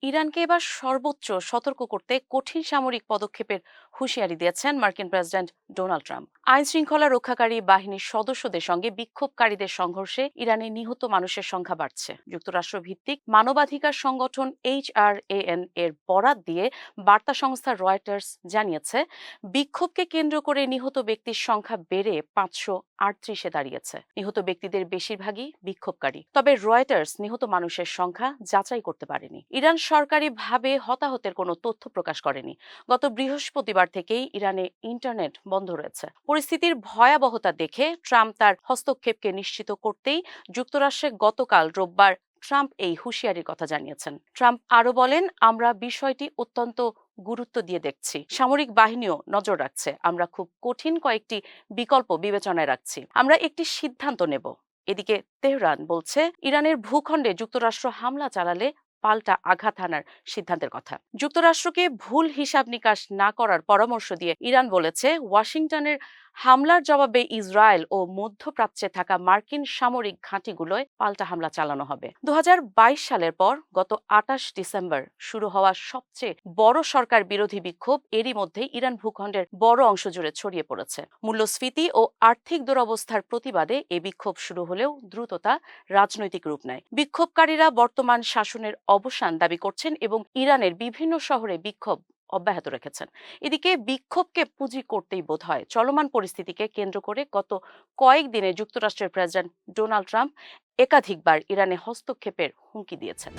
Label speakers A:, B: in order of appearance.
A: ইরানকে এবার সর্বোচ্চ সতর্ক করতে কঠিন সামরিক পদক্ষেপের হুঁশিয়ারি দিয়েছেন মার্কিন প্রেসিডেন্ট ডোনাল্ড ট্রাম্প। আইন শৃঙ্খলা রক্ষাকারী বাহিনীর সদস্যদের সঙ্গে বিক্ষোভকারীদের সংঘর্ষে ইরানে নিহত মানুষের সংখ্যা বাড়ছে। যুক্তরাষ্ট্র ভিত্তিক মানবাধিকার সংগঠন HRAN এর বরাত দিয়ে বার্তা সংস্থা রয়টার্স জানিয়েছে, বিক্ষোভকে কেন্দ্র করে নিহত ব্যক্তির সংখ্যা বেড়ে 538-এ দাঁড়িয়েছে। নিহত ব্যক্তিদের বেশিরভাগই বিক্ষোভকারী। তবে রয়টার্স নিহত মানুষের সংখ্যা যাচাই করতে পারেনি। ইরান সরকারিভাবে হতাহতের কোনো তথ্য প্রকাশ করেনি। গত বৃহস্পতিবার থেকেই ইরানে ইন্টারনেট বন্ধ রয়েছে। পরিস্থিতির ভয়াবহতা দেখে ট্রাম্প তার হস্তক্ষেপকে নিশ্চিত করতেই যুক্তরাষ্ট্রে গতকাল রোববার ট্রাম্প এই হুঁশিয়ারির কথা জানিয়েছেন। ট্রাম্প আরও বলেন, আমরা বিষয়টি অত্যন্ত গুরুত্ব দিয়ে দেখছি। সামরিক বাহিনীও নজর রাখছে। আমরা খুব কঠিন কয়েকটি বিকল্প বিবেচনায় রাখছি। আমরা একটি সিদ্ধান্ত নেব। এদিকে তেহরান বলছে, ইরানের ভূখণ্ডে যুক্তরাষ্ট্র হামলা চালালে পাল্টা আঘাত হানার সিদ্ধান্তের কথা। যুক্তরাষ্ট্রকে ভুল হিসাব নিকাশ না করার পরামর্শ দিয়ে ইরান বলেছে, ওয়াশিংটনের হামলার জবাবে ইসরায়েল ও মধ্যপ্রাচ্যে থাকা মার্কিন সামরিক ঘাঁটিগুলোয় পাল্টা হামলা চালানো হবে। 2022 সালের পর গত 28 ডিসেম্বর শুরু হওয়া সবচেয়ে বড় সরকার বিরোধী বিক্ষোভ এরই মধ্যে ইরান ভূখণ্ডের বড় অংশ জুড়ে ছড়িয়ে পড়েছে। মূল্যস্ফীতি ও আর্থিক দুরবস্থার প্রতিবাদে এই বিক্ষোভ শুরু হলেও দ্রুততা রাজনৈতিক রূপ নেয়। বিক্ষোভকারীরা বর্তমান শাসনের অবসান দাবি করছেন এবং ইরানের বিভিন্ন শহরে বিক্ষোভ অব্যাহত রেখেছেন। এদিকে বিক্ষোভকে পুঁজি করতেই বোধহয় চলমান পরিস্থিতিকে কেন্দ্র করে গত কয়েকদিনে যুক্তরাষ্ট্রের প্রেসিডেন্ট ডোনাল্ড ট্রাম্প একাধিকবার ইরানে হস্তক্ষেপের হুমকি দিয়েছেন।